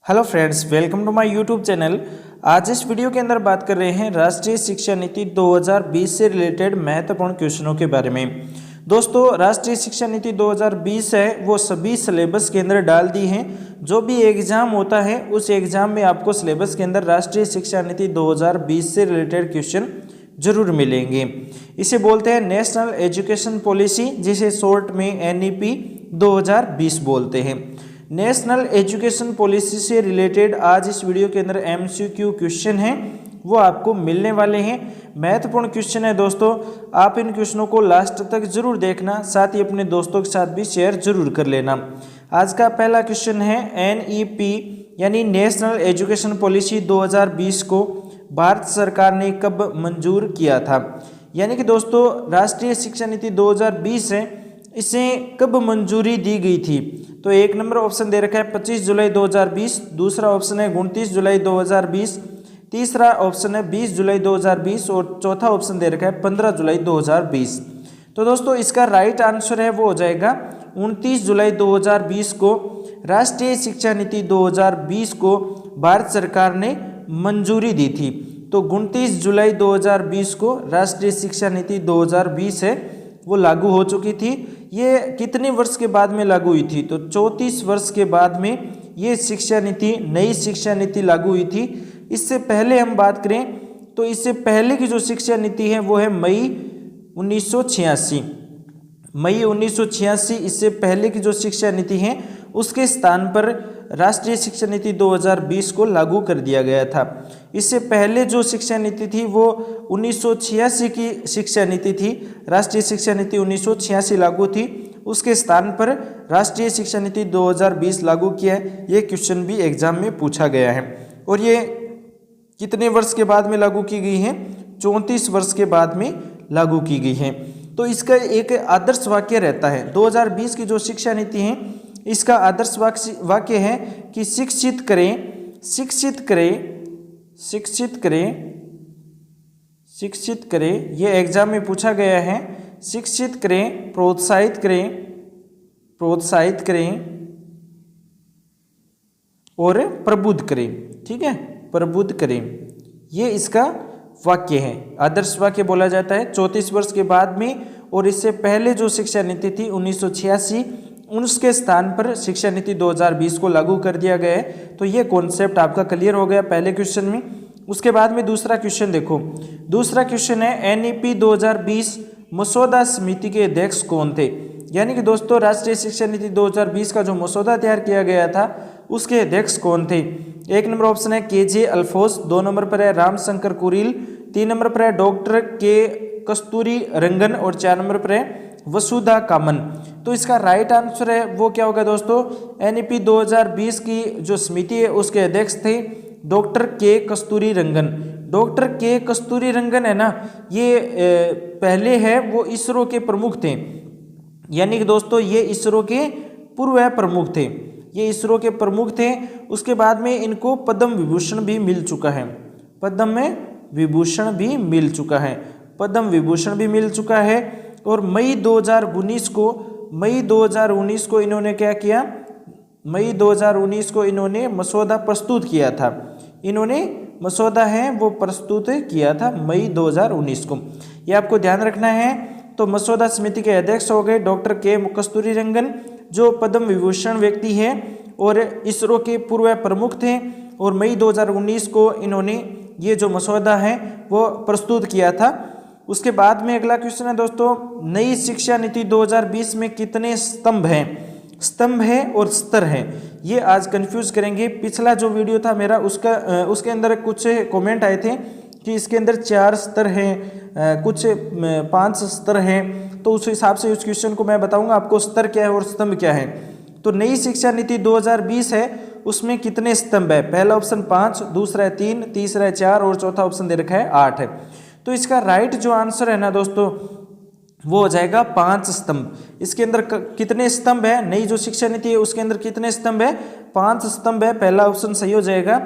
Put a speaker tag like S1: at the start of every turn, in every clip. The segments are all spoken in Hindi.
S1: Hello friends, welcome to my YouTube channel. आज इस वीडियो के अंदर बात कर रहे हैं राष्ट्रीय शिक्षा नीति 2020 से रिलेटेड महत्वपूर्ण क्वेश्चनों के बारे में। दोस्तों, राष्ट्रीय शिक्षा नीति 2020 है वो सभी सिलेबस के अंदर डाल दी है। जो भी एग्जाम होता है उस एग्जाम में आपको सिलेबस के अंदर राष्ट्रीय शिक्षा नीति 2020 से रिलेटेड क्वेश्चन जरूर मिलेंगे। इसे बोलते हैं नेशनल एजुकेशन पॉलिसी, जिसे शॉर्ट में NEP 2020 बोलते हैं। नेशनल एजुकेशन पॉलिसी से रिलेटेड आज इस वीडियो के अंदर MCQ क्वेश्चन हैं वो आपको मिलने वाले हैं। महत्वपूर्ण क्वेश्चन है दोस्तों, आप इन क्वेश्चनों को लास्ट तक जरूर देखना, साथ ही अपने दोस्तों के साथ भी शेयर जरूर कर लेना। आज का पहला क्वेश्चन है NEP यानी नेशनल एजुकेशन पॉलिसी 2020 को भारत सरकार ने कब मंजूर किया था। यानी कि दोस्तों राष्ट्रीय शिक्षा नीति 2020 है, इसे कब मंजूरी दी गई थी। तो एक नंबर ऑप्शन दे रखा है 25 जुलाई 2020, दूसरा ऑप्शन है 29 जुलाई 2020, तीसरा ऑप्शन है 20 जुलाई 2020 और चौथा ऑप्शन दे रखा है 15 जुलाई 2020। तो दोस्तों इसका राइट आंसर है वो हो जाएगा 29 जुलाई 2020 को राष्ट्रीय शिक्षा नीति 2020 को भारत सरकार ने मंजूरी दी थी। तो 29 जुलाई 2020 को राष्ट्रीय शिक्षा नीति 2020 है वो लागू हो चुकी थी। ये कितने वर्ष के बाद में लागू हुई थी, तो 34 वर्ष के बाद में ये शिक्षा नीति, नई शिक्षा नीति लागू हुई थी। इससे पहले हम बात करें तो इससे पहले की जो शिक्षा नीति है वो है मई 1986। मई 1986 इससे पहले की जो शिक्षा नीति है उसके स्थान पर राष्ट्रीय शिक्षा नीति 2020 को लागू कर दिया गया था। इससे पहले जो शिक्षा नीति थी वो 1986 की शिक्षा नीति थी। राष्ट्रीय शिक्षा नीति 1986 लागू थी, उसके स्थान पर राष्ट्रीय शिक्षा नीति 2020 लागू किया है। ये क्वेश्चन भी एग्जाम में पूछा गया है और ये कितने वर्ष के बाद में लागू की गई है, 34 वर्ष के बाद में लागू की गई है। तो इसका एक आदर्श वाक्य रहता है 2020 की जो शिक्षा नीति है, इसका आदर्श वाक्य है कि शिक्षित करें, शिक्षित करें, शिक्षित करें, शिक्षित करें। यह एग्जाम में पूछा गया है। शिक्षित करें, प्रोत्साहित करें, प्रोत्साहित करें और प्रबुद्ध करें। ठीक है, प्रबुद्ध करें, ये इसका वाक्य है। आदर्श वाक्य बोला जाता है 34 वर्ष के बाद में, और इससे पहले जो शिक्षा नीति थी 1986, उसके स्थान पर शिक्षा नीति 2020 को लागू कर दिया गया है। तो ये कॉन्सेप्ट आपका क्लियर हो गया पहले क्वेश्चन में। उसके बाद में दूसरा क्वेश्चन देखो, दूसरा क्वेश्चन है NEP 2020 मसौदा समिति के अध्यक्ष कौन थे। यानी कि दोस्तों राष्ट्रीय शिक्षा नीति 2020 का जो मसौदा तैयार किया गया था उसके अध्यक्ष कौन थे। एक नंबर ऑप्शन है KJ अल्फोंस, 2 नंबर पर है रामशंकर कुरील, 3 नंबर पर है डॉक्टर K कस्तूरी रंगन और 4 नंबर पर है वसुधा कामन। तो इसका राइट आंसर है वो क्या होगा दोस्तों, NEP 2020 की जो समिति है उसके अध्यक्ष थे डॉक्टर K कस्तूरी रंगन। डॉक्टर K कस्तूरी रंगन है ना, ये पहले है वो इसरो के प्रमुख थे। यानी कि दोस्तों ये इसरो के पूर्व प्रमुख थे, ये इसरो के प्रमुख थे। उसके बाद में इनको पद्म विभूषण भी मिल चुका है, पद्म विभूषण भी मिल चुका है, पद्म विभूषण भी मिल चुका है। और मई 2019 को इन्होंने क्या किया, मई 2019 को इन्होंने मसौदा प्रस्तुत किया था। इन्होंने मसौदा है वो प्रस्तुत किया था मई 2019 को, ये आपको ध्यान रखना है। तो मसौदा समिति के अध्यक्ष हो गए डॉक्टर K कस्तूरी रंगन, जो पद्म विभूषण व्यक्ति है और इसरो के पूर्व प्रमुख थे। और मई 2019 को इन्होंने ये जो मसौदा है वो प्रस्तुत किया था। उसके बाद में अगला क्वेश्चन है दोस्तों, नई शिक्षा नीति 2020 में कितने स्तंभ हैं। स्तंभ है और स्तर है, ये आज कंफ्यूज करेंगे। पिछला जो वीडियो था मेरा उसके अंदर कुछ कमेंट आए थे कि इसके अंदर 4 स्तर हैं, कुछ 5 स्तर हैं। तो उस हिसाब से उस क्वेश्चन को मैं बताऊंगा आपको स्तर क्या है और स्तंभ क्या है। तो नई शिक्षा नीति 2020 है उसमें कितने स्तंभ है। पहला ऑप्शन 5, दूसरा है 3, तीसरा है 4 और चौथा ऑप्शन दे रखा है 8 है। तो इसका राइट जो आंसर है ना दोस्तों वो हो जाएगा 5 स्तंभ। इसके अंदर कितने स्तंभ है, नई जो शिक्षा नीति है उसके अंदर कितने स्तंभ है, 5 स्तंभ है। पहला ऑप्शन सही हो जाएगा।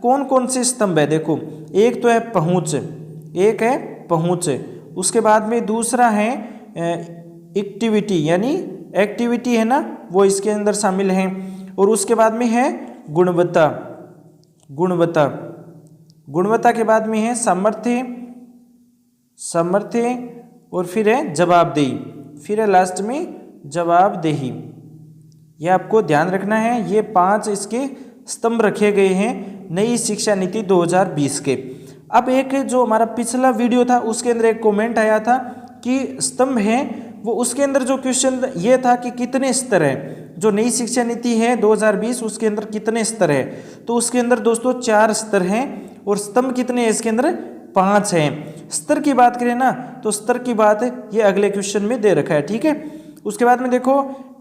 S1: कौन कौन से स्तंभ है देखो, एक तो है पहुंच, एक है पहुंच। उसके बाद में दूसरा है एक्टिविटी, यानी एक्टिविटी है ना वो इसके अंदर शामिल है। और उसके बाद में है गुणवत्ता, गुणवत्ता, गुणवत्ता के बाद में है सामर्थ्य, सामर्थ्य और फिर है जवाबदेही, फिर है लास्ट में जवाबदेही। ये आपको ध्यान रखना है। ये 5 इसके स्तंभ रखे गए हैं नई शिक्षा नीति 2020 के। अब एक जो हमारा पिछला वीडियो था उसके अंदर एक कमेंट आया था कि स्तंभ है वो, उसके अंदर जो क्वेश्चन ये था कि कितने स्तर है, जो नई शिक्षा नीति है 2020 उसके अंदर कितने स्तर है। तो उसके अंदर दोस्तों 4 स्तर हैं और स्तंभ कितने हैं इसके अंदर 5 हैं। स्तर की बात करें ना तो स्तर की बात ये अगले क्वेश्चन में दे रखा है, ठीक है। उसके बाद में देखो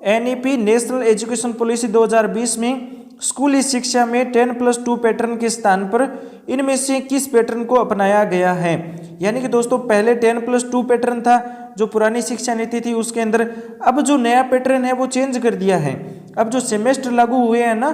S1: एनईपी नेशनल एजुकेशन पॉलिसी 2020 में स्कूली शिक्षा में 10+2 पैटर्न के स्थान पर इनमें से किस पैटर्न को अपनाया गया है। यानी कि दोस्तों पहले 10+2 पैटर्न था जो पुरानी शिक्षा नीति थी उसके अंदर, अब जो नया पैटर्न है वो चेंज कर दिया है। अब जो सेमेस्टर लागू हुए हैं ना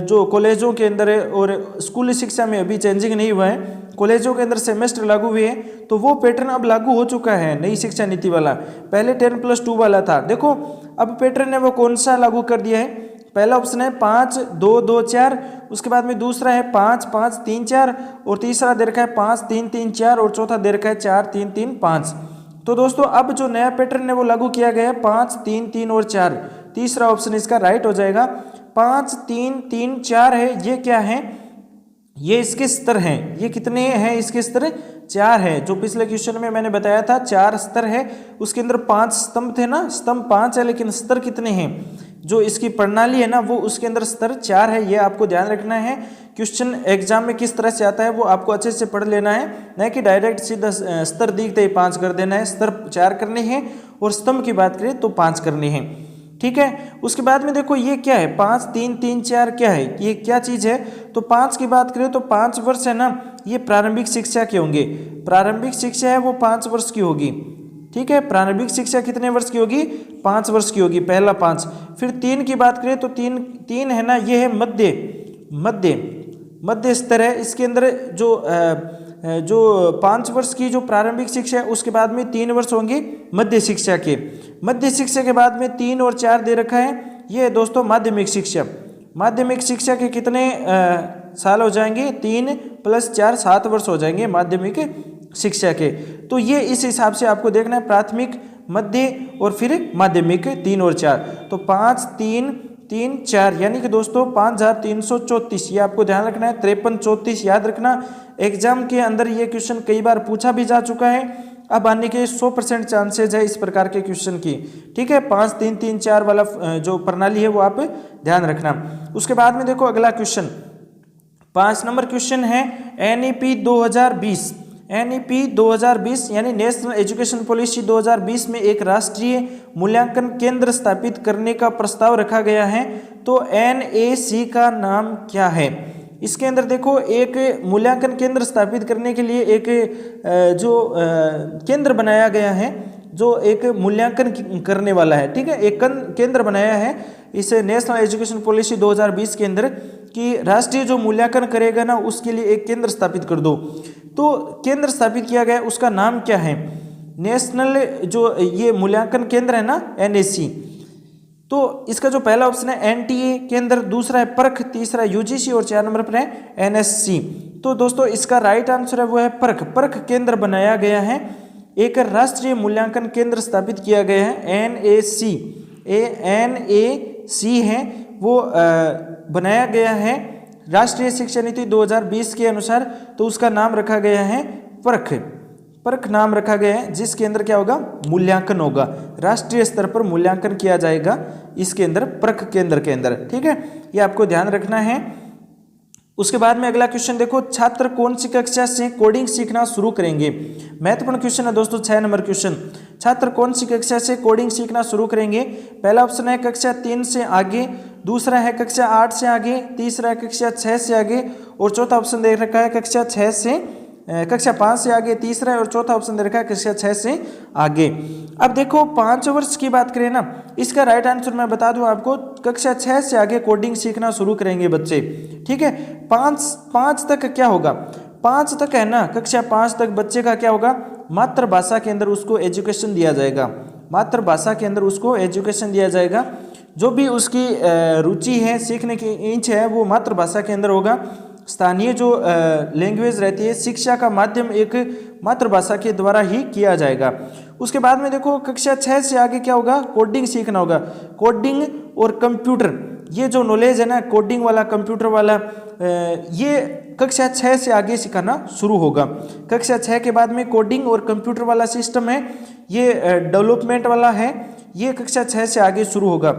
S1: जो कॉलेजों के अंदर और स्कूली शिक्षा में अभी चेंजिंग नहीं हुआ है, कॉलेजों के अंदर सेमेस्टर लागू हुए हैं तो वो पैटर्न अब लागू हो चुका है नई शिक्षा नीति वाला। पहले 10+2 वाला था, देखो अब पैटर्न है वो कौन सा लागू कर दिया है। पहला ऑप्शन है 5 2 2 4, उसके बाद में दूसरा है 5 5 3 4 और तीसरा दे रखा है 5 3 3 4 और चौथा दे रखा है 4 3 3 5। तो दोस्तों अब जो नया पैटर्न है वो लागू किया गया है 5 3 3 और 4। तीसरा ऑप्शन इसका राइट हो जाएगा। 5 3 3 4 है, ये क्या है, ये इसके स्तर हैं। ये कितने हैं इसके स्तर, 4 है। जो पिछले क्वेश्चन में मैंने बताया था 4 स्तर है, उसके अंदर 5 स्तंभ थे ना, स्तंभ 5 है लेकिन स्तर कितने हैं। जो इसकी प्रणाली है ना वो उसके अंदर स्तर 4 है, ये आपको ध्यान रखना है। क्वेश्चन एग्जाम में किस तरह से आता है वो आपको अच्छे से पढ़ लेना है, न कि डायरेक्ट सीधा स्तर दिखते ही 5 कर देना है। स्तर 4 करने हैं और स्तंभ की बात करें तो 5 करने हैं, ठीक है। उसके बाद में देखो ये क्या है 5 3 3 4 क्या है, ये क्या चीज़ है। तो 5 की बात करें तो 5 वर्ष है ना, ये प्रारंभिक शिक्षा के होंगे। प्रारंभिक शिक्षा है वो 5 वर्ष की होगी, ठीक है। प्रारंभिक शिक्षा कितने वर्ष की होगी, 5 वर्ष की होगी, पहला 5। फिर 3 की बात करें तो 3 है ना, ये है मध्य स्तर है। इसके अंदर जो 5 वर्ष की जो प्रारंभिक शिक्षा है उसके बाद में 3 वर्ष होंगे मध्य शिक्षा के। मध्य शिक्षा के बाद में 3 और 4 दे रखा है, ये है दोस्तों माध्यमिक शिक्षा। माध्यमिक शिक्षा के कितने साल हो जाएंगे, 3 + 4 7 वर्ष हो जाएंगे माध्यमिक शिक्षा के। तो ये इस हिसाब से आपको देखना है, प्राथमिक मध्य और फिर माध्यमिक 3 और 4। तो 5 3 3 4 यानी कि दोस्तों 5334, ये आपको ध्यान रखना है। 53 34 याद रखना, एग्जाम के अंदर ये क्वेश्चन कई बार पूछा भी जा चुका है, अब आने के 100% चांसेज है इस प्रकार के क्वेश्चन की, ठीक है। 5 3 3 4 वाला जो प्रणाली है वो आप ध्यान रखना। उसके बाद में देखो अगला क्वेश्चन 5 नंबर क्वेश्चन है एनईपी 2020। एनईपी 2020 यानी नेशनल एजुकेशन पॉलिसी 2020 में एक राष्ट्रीय मूल्यांकन केंद्र स्थापित करने का प्रस्ताव रखा गया है। तो एनएसी का नाम क्या है। इसके अंदर देखो एक मूल्यांकन केंद्र स्थापित करने के लिए एक जो केंद्र बनाया गया है, जो एक मूल्यांकन करने वाला है, ठीक है। एक केंद्र बनाया है इस नेशनल एजुकेशन पॉलिसी 2020 के अंदर कि राष्ट्रीय जो मूल्यांकन करेगा ना उसके लिए एक केंद्र स्थापित कर दो। तो केंद्र स्थापित किया गया उसका नाम क्या है, नेशनल जो ये मूल्यांकन केंद्र है ना एनएसी। तो इसका जो पहला ऑप्शन है एनटीए केंद्र, दूसरा है परख, तीसरा यूजीसी और 4 नंबर पर है एनएससी। तो दोस्तों इसका राइट आंसर है वो है परख। परख केंद्र बनाया गया है, एक राष्ट्रीय मूल्यांकन केंद्र स्थापित किया गया है एनएसी, एनएसी है वो बनाया गया है राष्ट्रीय शिक्षा नीति 2020 के अनुसार। तो उसका नाम रखा गया है परख। परख नाम रखा गया है जिसके अंदर क्या होगा, मूल्यांकन होगा, राष्ट्रीय स्तर पर मूल्यांकन किया जाएगा इसके अंदर, परख केंद्र के अंदर, ठीक है। ये आपको ध्यान रखना है। उसके बाद में अगला क्वेश्चन देखो, छात्र कौन सी कक्षा से कोडिंग सीखना शुरू करेंगे। महत्वपूर्ण क्वेश्चन है दोस्तों, 6 नंबर क्वेश्चन। छात्र कौन सी कक्षा से कोडिंग सीखना शुरू करेंगे। पहला ऑप्शन है कक्षा 3 से आगे, दूसरा है कक्षा 8 से आगे, तीसरा है कक्षा 6 से आगे और चौथा ऑप्शन दे रखा है कक्षा 5 से आगे, तीसरा है और चौथा ऑप्शन दे रखा है कक्षा 6 से आगे। अब देखो 5 वर्ष की बात करें ना, इसका राइट आंसर मैं बता दूं आपको, कक्षा 6 से आगे कोडिंग सीखना शुरू करेंगे बच्चे, ठीक है। 5 तक क्या होगा, 5 तक है ना, कक्षा 5 तक बच्चे का क्या होगा, मातृभाषा के अंदर उसको एजुकेशन दिया जाएगा, मातृभाषा के अंदर उसको एजुकेशन दिया जाएगा। जो भी उसकी रुचि है, सीखने की इच्छा है वो मातृभाषा के अंदर होगा। स्थानीय जो लैंग्वेज रहती है, शिक्षा का माध्यम एक मातृभाषा के द्वारा ही किया जाएगा। उसके बाद में देखो कक्षा 6 से आगे क्या होगा, कोडिंग सीखना होगा। कोडिंग और कंप्यूटर, ये जो नॉलेज है ना कोडिंग वाला, कंप्यूटर वाला, ये कक्षा 6 से आगे सिखाना शुरू होगा। कक्षा 6 के बाद में कोडिंग और कंप्यूटर वाला सिस्टम है, ये डेवलपमेंट वाला है, ये कक्षा 6 से आगे शुरू होगा।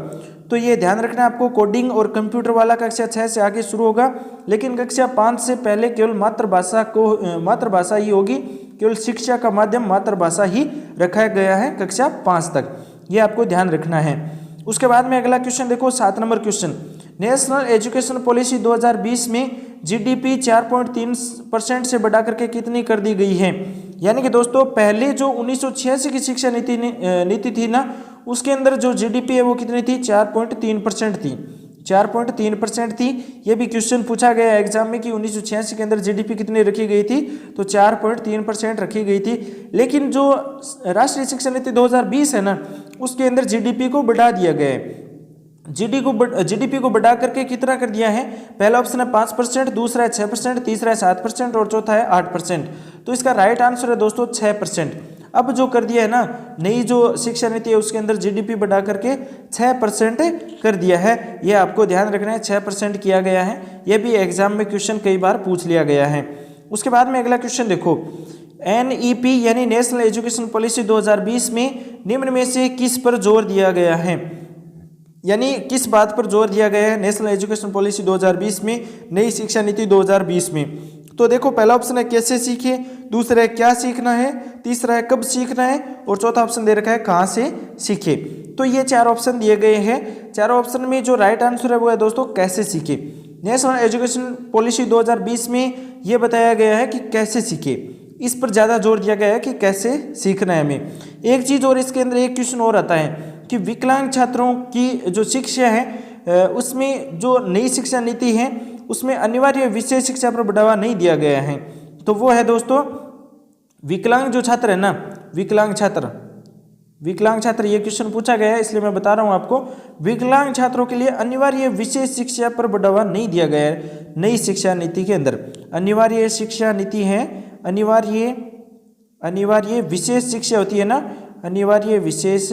S1: तो ये ध्यान रखना है आपको, कोडिंग और कंप्यूटर वाला कक्षा 6 से आगे शुरू होगा, लेकिन कक्षा 5 से पहले केवल मातृभाषा ही होगी, केवल शिक्षा का माध्यम मातृभाषा ही रखा गया है कक्षा 5 तक, ये आपको ध्यान रखना है। उसके बाद में अगला क्वेश्चन देखो, 7 number question, national education policy 2020 में जीडीपी 4.3% से बढ़ा करके कितनी कर दी गई है। यानी कि दोस्तों पहले जो 1986 की शिक्षा नीति थी ना, उसके अंदर जो जीडीपी है वो कितनी थी, 4.3% थी, 4.3% थी। ये भी क्वेश्चन पूछा गया एग्जाम में कि 1986 के अंदर जीडीपी कितनी रखी गई थी, तो 4.3% रखी गई थी। लेकिन जो राष्ट्रीय शिक्षा नीति 2020 है ना, उसके अंदर जीडीपी को बढ़ा दिया गया है। जीडीपी को बढ़ा करके कितना कर दिया है, पहला ऑप्शन है 5%, दूसरा है 6%, तीसरा है 7% और चौथा है 8%। तो इसका राइट आंसर है दोस्तों 6%। अब जो कर दिया है ना, नई जो शिक्षा नीति है उसके अंदर जीडीपी बढ़ा करके 6% कर दिया है, ये आपको ध्यान रखना है, 6% किया गया है। ये भी एग्जाम में क्वेश्चन कई बार पूछ लिया गया है। उसके बाद में अगला क्वेश्चन देखो, एनईपी यानी नेशनल एजुकेशन पॉलिसी 2020 में निम्न में से किस पर जोर दिया गया है, यानी किस बात पर जोर दिया गया है नेशनल एजुकेशन पॉलिसी 2020 में, नई शिक्षा नीति 2020 में। तो देखो पहला ऑप्शन है कैसे सीखे, दूसरा है क्या सीखना है, तीसरा है कब सीखना है और चौथा ऑप्शन दे रखा है कहाँ से सीखे। तो ये 4 ऑप्शन दिए गए हैं। चारों ऑप्शन में जो राइट आंसर है वो है दोस्तों कैसे सीखे। नेशनल एजुकेशन पॉलिसी 2020 में ये बताया गया है कि कैसे सीखे, इस पर ज़्यादा जोर दिया गया है कि कैसे सीखना है हमें। एक चीज़ और इसके अंदर एक क्वेश्चन और आता है कि विकलांग छात्रों की जो शिक्षा है उसमें जो नई शिक्षा नीति है उसमें अनिवार्य विषय शिक्षा पर बढ़ावा नहीं दिया गया है। तो वो है दोस्तों विकलांग जो छात्र है ना, विकलांग छात्र ये क्वेश्चन पूछा गया है, इसलिए मैं बता रहा हूँ आपको। विकलांग छात्रों के लिए अनिवार्य विषय शिक्षा पर बढ़ावा नहीं दिया गया है नई शिक्षा नीति के अंदर। अनिवार्य शिक्षा नीति है, अनिवार्य विशेष शिक्षा होती है ना, अनिवार्य विशेष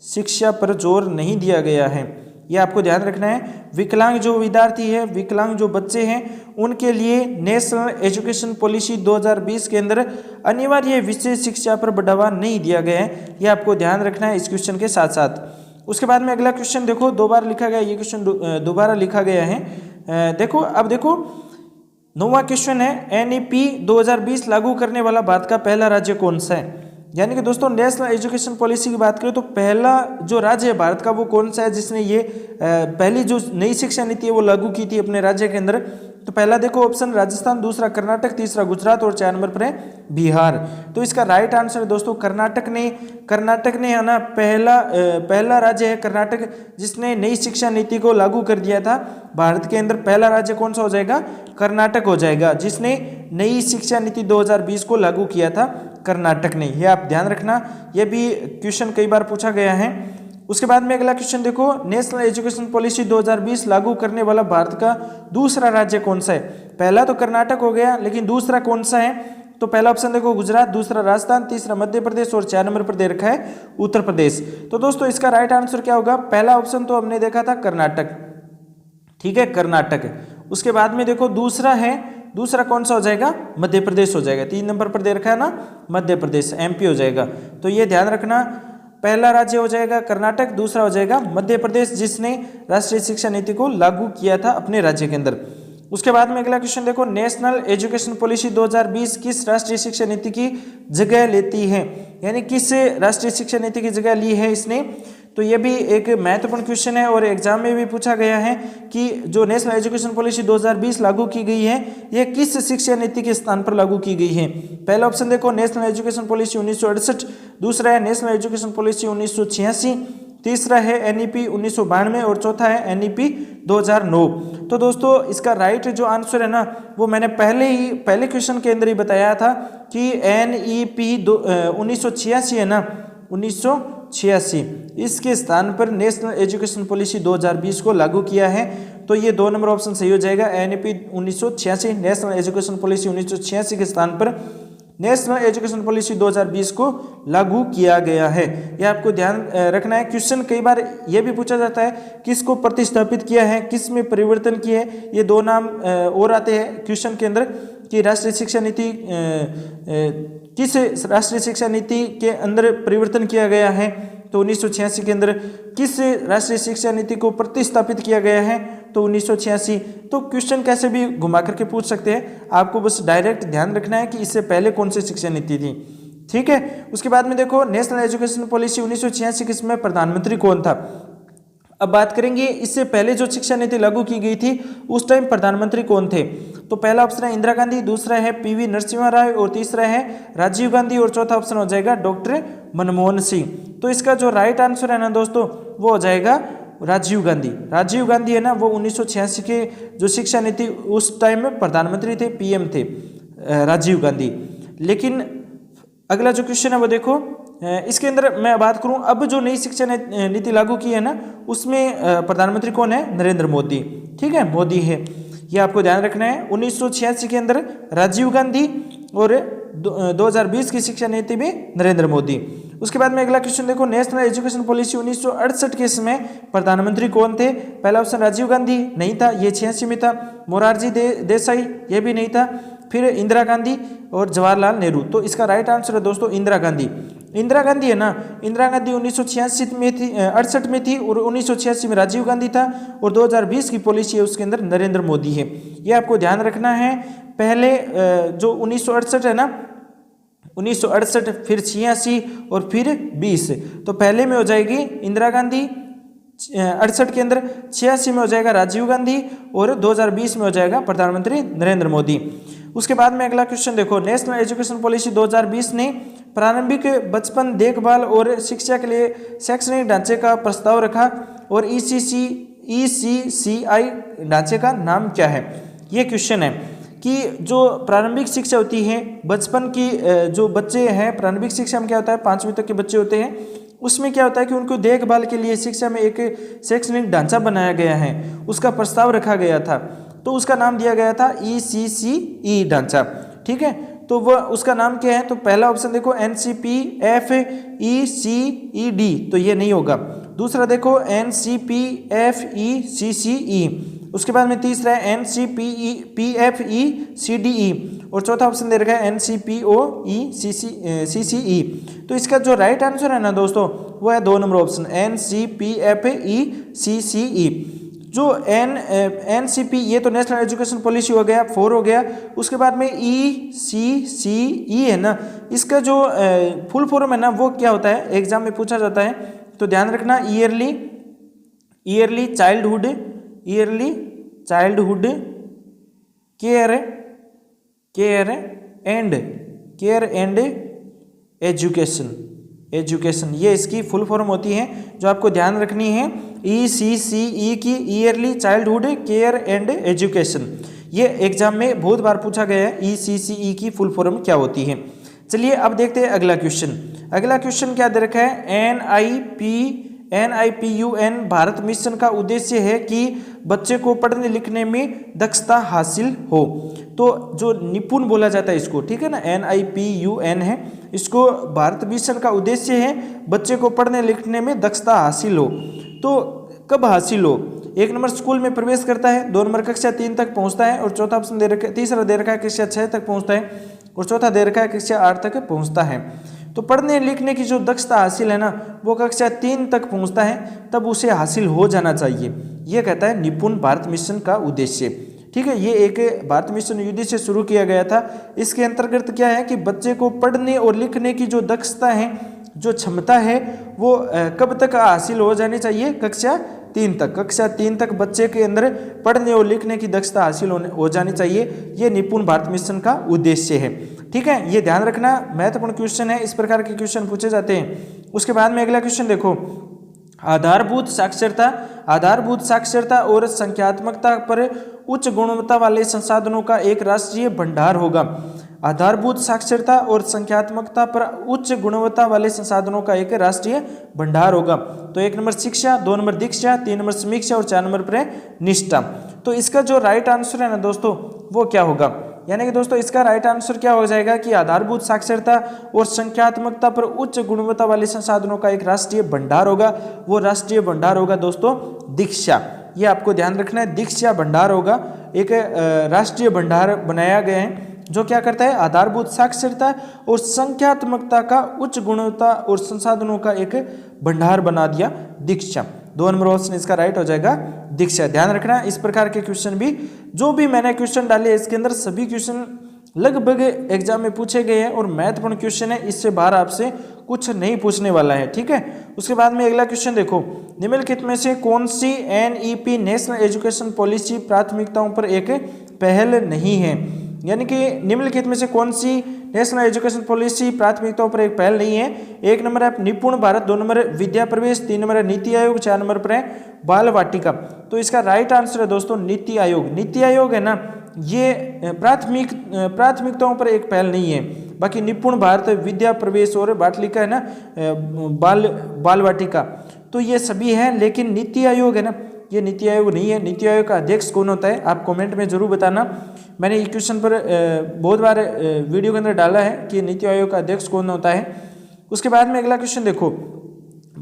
S1: शिक्षा पर जोर नहीं दिया गया है, ये आपको ध्यान रखना है। विकलांग जो विद्यार्थी है, विकलांग जो बच्चे हैं, उनके लिए नेशनल एजुकेशन पॉलिसी 2020 के अंदर अनिवार्य विशेष शिक्षा पर बढ़ावा नहीं दिया गया है, ये आपको ध्यान रखना है इस क्वेश्चन के साथ साथ। उसके बाद में अगला क्वेश्चन देखो, 2 बार लिखा गया, ये क्वेश्चन दोबारा लिखा गया है। देखो अब देखो 9वां क्वेश्चन है, एनईपी 2020 लागू करने वाला भारत का पहला राज्य कौन सा है। यानी कि दोस्तों नेशनल एजुकेशन पॉलिसी की बात करें तो पहला जो राज्य है भारत का वो कौन सा है जिसने ये पहली जो नई शिक्षा नीति है वो लागू की थी अपने राज्य के अंदर। तो पहला देखो ऑप्शन राजस्थान, दूसरा कर्नाटक, तीसरा गुजरात और 4 नंबर पर है बिहार। तो इसका राइट आंसर है दोस्तों कर्नाटक ने है ना, पहला राज्य है कर्नाटक जिसने नई शिक्षा नीति को लागू कर दिया था। भारत के अंदर पहला राज्य कौन सा हो जाएगा, कर्नाटक हो जाएगा, जिसने नई शिक्षा नीति 2020 को लागू किया था कर्नाटक ने। ये आप ध्यान रखना, ये भी क्वेश्चन कई बार पूछा गया है। उसके बाद में अगला क्वेश्चन देखो, नेशनल एजुकेशन पॉलिसी 2020 लागू करने वाला भारत का दूसरा राज्य कौन सा है। पहला तो कर्नाटक हो गया, लेकिन दूसरा कौन सा है, तो पहला ऑप्शन देखो गुजरात, दूसरा राजस्थान, तीसरा मध्य प्रदेश और 4 नंबर पर दे रखा है उत्तर प्रदेश। तो दोस्तों इसका राइट आंसर क्या होगा, पहला ऑप्शन तो हमने देखा था कर्नाटक, ठीक है कर्नाटक। उसके बाद में देखो दूसरा कौन सा हो जाएगा, मध्य प्रदेश हो जाएगा। 3 नंबर पर दे रखा है ना मध्य प्रदेश, एमपी हो जाएगा। तो ये ध्यान रखना, पहला राज्य हो जाएगा कर्नाटक, दूसरा हो जाएगा मध्य प्रदेश जिसने राष्ट्रीय शिक्षा नीति को लागू किया था अपने राज्य के अंदर। उसके बाद में अगला क्वेश्चन देखो, नेशनल एजुकेशन पॉलिसी 2020 किस राष्ट्रीय शिक्षा नीति की जगह लेती है, यानी किस राष्ट्रीय शिक्षा नीति की जगह ली है इसने। तो ये भी एक महत्वपूर्ण क्वेश्चन है और एग्जाम में भी पूछा गया है कि जो नेशनल एजुकेशन पॉलिसी 2020 लागू की गई है ये किस शिक्षा नीति के स्थान पर लागू की गई है। पहला ऑप्शन देखो नेशनल एजुकेशन पॉलिसी 1968, दूसरा है नेशनल एजुकेशन पॉलिसी 1986, तीसरा है एनईपी 1992 और चौथा है एनईपी 2009। तो दोस्तों इसका राइट जो आंसर है ना वो मैंने पहले क्वेश्चन के अंदर ही बताया था कि एनईपी 1986 है ना, 1986 इसके स्थान पर नेशनल एजुकेशन पॉलिसी 2020 को लागू किया है। तो ये 2 नंबर ऑप्शन सही हो जाएगा। एनईपी 1986, नेशनल एजुकेशन पॉलिसी 1986 के स्थान पर नेशनल एजुकेशन पॉलिसी 2020 को लागू किया गया है। ये आपको ध्यान रखना है। क्वेश्चन कई बार ये भी पूछा जाता है किसको प्रतिस्थापित किया है, किस में परिवर्तन किया है। ये 2 नाम और आते हैं क्वेश्चन के अंदर कि राष्ट्रीय शिक्षा नीति किस राष्ट्रीय शिक्षा नीति के अंदर परिवर्तन किया गया है। तो 1986 के अंदर किस राष्ट्रीय शिक्षा नीति को प्रतिस्थापित किया गया है, तो 1986। तो क्वेश्चन कैसे भी घुमा करके पूछ सकते हैं, आपको बस डायरेक्ट ध्यान रखना है कि इससे पहले कौन सी शिक्षा नीति थी। ठीक है, उसके बाद में देखो नेशनल एजुकेशन पॉलिसी 1986 के समय प्रधानमंत्री कौन था। अब बात करेंगे इससे पहले जो शिक्षा नीति लागू की गई थी उस टाइम प्रधानमंत्री कौन थे। तो पहला ऑप्शन है इंदिरा गांधी, दूसरा है पीवी नरसिम्हा राव और तीसरा है राजीव गांधी और चौथा ऑप्शन हो जाएगा डॉक्टर मनमोहन सिंह। तो इसका जो राइट आंसर है ना दोस्तों वो हो जाएगा राजीव गांधी। राजीव गांधी है ना वो 1986 के जो शिक्षा नीति उस टाइम में प्रधानमंत्री थे, पीएम थे राजीव गांधी। लेकिन अगला जो क्वेश्चन है वो देखो, इसके अंदर मैं बात करूं अब जो नई शिक्षा नीति लागू की है ना उसमें प्रधानमंत्री कौन है, नरेंद्र मोदी। ठीक है, मोदी है, ये आपको ध्यान रखना है। 1986 के अंदर राजीव गांधी और 2020 की शिक्षा नीति में नरेंद्र मोदी। उसके बाद में अगला क्वेश्चन देखो, नेशनल एजुकेशन पॉलिसी 1968 के समय प्रधानमंत्री कौन थे। पहला ऑप्शन राजीव गांधी नहीं था, ये 86 में था। मोरारजी देसाई ये भी नहीं था। फिर इंदिरा गांधी और जवाहरलाल नेहरू। तो इसका राइट आंसर है दोस्तों इंदिरा गांधी। इंदिरा गांधी है ना, इंदिरा गांधी 1986 में थी, 68 में थी और 1986 में राजीव गांधी था और 2020 की पॉलिसी है उसके अंदर नरेंद्र मोदी है। ये आपको ध्यान रखना है। पहले जो 1968 है ना, 1968 फिर 86 और फिर 20। तो पहले में हो जाएगी इंदिरा गांधी 68 के अंदर, 86 में हो जाएगा राजीव गांधी और 2020 में हो जाएगा प्रधानमंत्री नरेंद्र मोदी। उसके बाद में अगला क्वेश्चन देखो, नेशनल एजुकेशन पॉलिसी 2020 ने प्रारंभिक बचपन देखभाल और शिक्षा के लिए शैक्षणिक ढांचे का प्रस्ताव रखा और ECCI ढांचे का नाम क्या है। ये क्वेश्चन है कि जो प्रारंभिक शिक्षा होती है बचपन की, जो बच्चे हैं प्रारंभिक शिक्षा में क्या होता है 5वीं तक के बच्चे होते हैं, उसमें क्या होता है कि उनको देखभाल के लिए शिक्षा में एक शैक्षणिक ढांचा बनाया गया है, उसका प्रस्ताव रखा गया था। तो उसका नाम दिया गया था ECCE ढांचा। ठीक है, तो वह उसका नाम क्या है। तो पहला ऑप्शन देखो NCPFECED, तो ये नहीं होगा। दूसरा देखो NCPFECCE, उसके बाद में तीसरा है NCPFECDE और चौथा ऑप्शन दे रखा है NCPOECCE। तो इसका जो राइट आंसर है ना दोस्तों वो है 2 नंबर ऑप्शन NCPFECCE। जो NCP ये तो नेशनल एजुकेशन पॉलिसी हो गया, 4 हो गया। उसके बाद में ECCE है ना, इसका जो फुल फॉर्म है ना वो क्या होता है, एग्जाम में पूछा जाता है। तो ध्यान रखना, yearly childhood care and education, ये इसकी फुल फॉर्म होती है जो आपको ध्यान रखनी है। ECCE की yearly childhood care and education, ये एग्जाम में बहुत बार पूछा गया है ECCE की फुल फॉर्म क्या होती है। चलिए अब देखते हैं अगला क्वेश्चन। अगला क्वेश्चन क्या दे रखा है, NIPUN भारत मिशन का उद्देश्य है कि बच्चे को पढ़ने लिखने में दक्षता हासिल हो। तो जो निपुण बोला जाता है इसको, ठीक है ना, NIPUN है, इसको भारत मिशन का उद्देश्य है बच्चे को पढ़ने लिखने में दक्षता हासिल हो। तो कब हासिल हो, 1 नंबर स्कूल में प्रवेश करता है, 2 नंबर कक्षा 3 तक पहुंचता है और चौथा ऑप्शन दे रखा है, तीसरा दे रखा है कक्षा 6 तक पहुंचता है और चौथा दे रखा है कक्षा 8 तक पहुंचता है। तो पढ़ने लिखने की जो दक्षता हासिल है ना वो कक्षा 3 तक पहुंचता है, तब उसे हासिल हो जाना चाहिए। ये कहता है निपुण भारत मिशन का उद्देश्य। ठीक है, ये एक भारत मिशन युद्ध से शुरू किया गया था। इसके अंतर्गत क्या है कि बच्चे को पढ़ने और लिखने की जो दक्षता है, जो क्षमता है, वो कब तक हासिल हो जानी चाहिए, कक्षा 3 तक। कक्षा 3 तक बच्चे के अंदर पढ़ने और लिखने की दक्षता हासिल हो जानी चाहिए। ये निपुण भारत मिशन का उद्देश्य है। ठीक है, ये ध्यान रखना, महत्वपूर्ण क्वेश्चन है, इस प्रकार के क्वेश्चन पूछे जाते हैं। उसके बाद में अगला क्वेश्चन देखो, आधारभूत साक्षरता और संख्यात्मकता पर उच्च गुणवत्ता वाले संसाधनों का एक राष्ट्रीय भंडार होगा। आधारभूत साक्षरता और संख्यात्मकता पर उच्च गुणवत्ता वाले संसाधनों का एक राष्ट्रीय भंडार होगा। तो 1 नंबर शिक्षा, 2 नंबर दीक्षा, 3 नंबर समीक्षा और 4 नंबर पर निष्ठा। तो इसका जो राइट आंसर है ना दोस्तों वो क्या होगा, यानी कि दोस्तों इसका राइट आंसर क्या हो जाएगा कि आधारभूत साक्षरता और संख्यात्मकता पर उच्च गुणवत्ता वाले संसाधनों का एक राष्ट्रीय भंडार होगा। वो राष्ट्रीय भंडार होगा दोस्तों दीक्षा। ये आपको ध्यान रखना है, दीक्षा भंडार होगा, एक राष्ट्रीय भंडार बनाया गया है जो क्या करता है, आधारभूत साक्षरता और संख्यात्मकता का उच्च गुणवत्ता और संसाधनों का एक भंडार बना दिया दीक्षा। 2 नंबर ऑप्शन इसका राइट हो जाएगा दीक्षा। ध्यान रखना इस प्रकार के क्वेश्चन भी जो भी मैंने क्वेश्चन डाले इसके अंदर सभी क्वेश्चन लगभग एग्जाम में पूछे गए हैं और महत्वपूर्ण क्वेश्चन है, इससे बाहर आपसे कुछ नहीं पूछने वाला है, ठीक है। उसके बाद में अगला क्वेश्चन देखो, निम्नलिखित में से कौन सी NEP नेशनल एजुकेशन पॉलिसी प्राथमिकताओं पर एक पहल नहीं है, यानी कि निम्नलिखित में से कौन सी नेशनल एजुकेशन पॉलिसी प्राथमिकताओं पर एक पहल नहीं है। 1 नंबर है निपुण भारत, 2 नंबर है विद्या प्रवेश, 3 नंबर है नीति आयोग, 4 नंबर पर है बाल वाटिका। तो इसका राइट आंसर है दोस्तों नीति आयोग। नीति आयोग है ना ये प्राथमिकताओं पर एक पहल नहीं है, बाकी निपुण भारत, विद्या प्रवेश और बाटलिका है ना बाल वाटिका, तो ये सभी हैं। लेकिन नीति आयोग है ना ये नीति आयोग नहीं है। नीति आयोग का अध्यक्ष कौन होता है आप कमेंट में जरूर बताना। मैंने ये क्वेश्चन पर बहुत बार वीडियो के अंदर डाला है कि नीति आयोग का अध्यक्ष कौन होता है। उसके बाद में अगला क्वेश्चन देखो,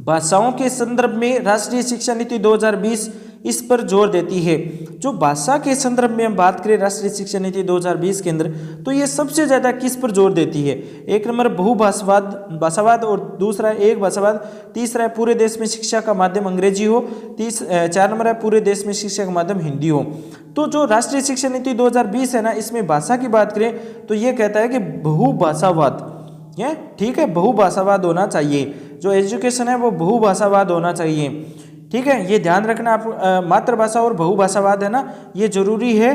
S1: भाषाओं के संदर्भ में राष्ट्रीय शिक्षा नीति 2020 इस पर जोर देती है। जो भाषा के संदर्भ में हम बात करें राष्ट्रीय शिक्षा नीति 2020 के अंदर, तो ये सबसे ज़्यादा किस पर जोर देती है। 1 नंबर भाषावाद और दूसरा है एक भाषावाद, तीसरा है पूरे देश में शिक्षा का माध्यम अंग्रेजी हो, 4 नंबर है पूरे देश में शिक्षा का माध्यम हिंदी हो। तो जो राष्ट्रीय शिक्षा नीति 2020 है ना इसमें भाषा की बात करें तो ये कहता है कि बहुभाषावाद, ये ठीक है, बहुभाषावाद होना चाहिए। जो एजुकेशन है वो बहुभाषावाद होना चाहिए, ठीक है। ये ध्यान रखना आप, मातृभाषा और बहुभाषावाद है ना ये जरूरी है।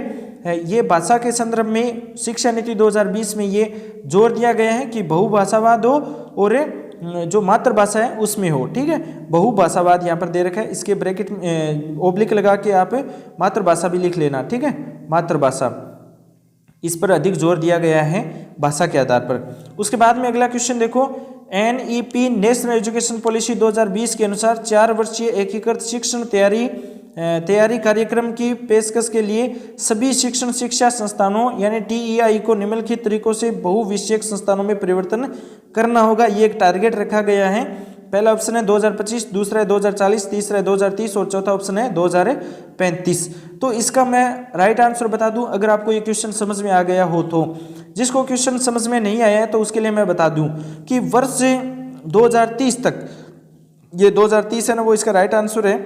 S1: ये भाषा के संदर्भ में शिक्षा नीति 2020 में ये जोर दिया गया है कि बहुभाषावाद हो और जो मातृभाषा है उसमें हो, ठीक है। बहुभाषावाद यहाँ पर दे रखा है, इसके ब्रैकेट ओब्लिक लगा के आप मातृभाषा भी लिख लेना, ठीक है। मातृभाषा इस पर अधिक जोर दिया गया है भाषा के आधार पर। उसके बाद में अगला क्वेश्चन देखो, NEP नेशनल एजुकेशन पॉलिसी 2020 के अनुसार 4 वर्षीय एकीकृत शिक्षण तैयारी कार्यक्रम की पेशकश के लिए सभी शिक्षा संस्थानों यानी TEI को निम्नलिखित तरीकों से बहुविषयक संस्थानों में परिवर्तन करना होगा। ये एक टारगेट रखा गया है। पहला ऑप्शन है 2025, दूसरा है 2040, तीसरा है 2030 और चौथा ऑप्शन है 2035। तो इसका मैं राइट आंसर बता दूं अगर आपको ये क्वेश्चन समझ में आ गया हो तो। जिसको क्वेश्चन समझ में नहीं आया है तो उसके लिए मैं बता दूं कि वर्ष 2030 तक, ये 2030 है ना वो इसका राइट आंसर है।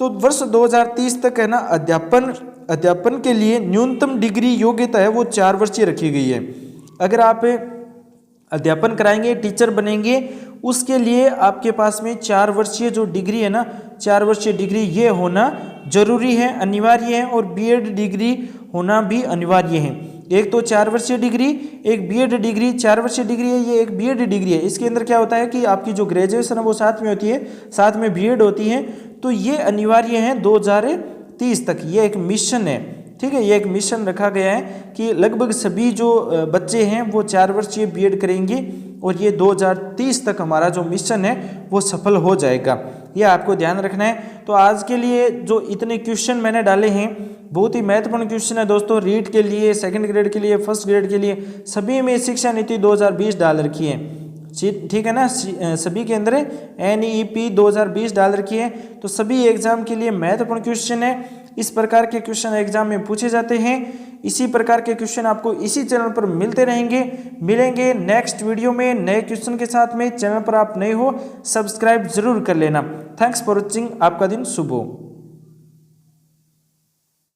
S1: तो वर्ष 2030 तक है ना अध्यापन के लिए न्यूनतम डिग्री योग्यता है वो 4 वर्षीय रखी गई है। अगर आप अध्यापन कराएंगे, टीचर बनेंगे, उसके लिए आपके पास में 4 वर्षीय जो डिग्री है ना 4 वर्षीय डिग्री ये होना जरूरी है, अनिवार्य है। और बीएड डिग्री होना भी अनिवार्य है। एक तो 4 वर्षीय डिग्री, एक बीएड डिग्री। 4 वर्षीय डिग्री है, ये एक बीएड डिग्री है। इसके अंदर क्या होता है कि आपकी जो ग्रेजुएशन है वो साथ में होती है, साथ में बीएड होती है। तो ये अनिवार्य है 2030 तक, ये एक मिशन है, ठीक है। ये एक मिशन रखा गया है कि लगभग सभी जो बच्चे हैं वो 4 वर्षीय बीएड करेंगे और ये 2030 तक हमारा जो मिशन है वो सफल हो जाएगा। ये आपको ध्यान रखना है। तो आज के लिए जो इतने क्वेश्चन मैंने डाले हैं बहुत ही महत्वपूर्ण क्वेश्चन है दोस्तों। रीट के लिए, सेकंड ग्रेड के लिए, फर्स्ट ग्रेड के लिए सभी में शिक्षा नीति 2020 डाल रखी है, ठीक है ना। सभी के अंदर NEP 2020 डाल रखी है। तो सभी एग्जाम के लिए महत्वपूर्ण क्वेश्चन है। इस प्रकार के क्वेश्चन एग्जाम में पूछे जाते हैं। इसी प्रकार के क्वेश्चन आपको इसी चैनल पर मिलते मिलेंगे नेक्स्ट वीडियो में नए क्वेश्चन के साथ में। चैनल पर आप नए हो सब्सक्राइब जरूर कर लेना। Thanks for watching. आपका दिन शुभ हो।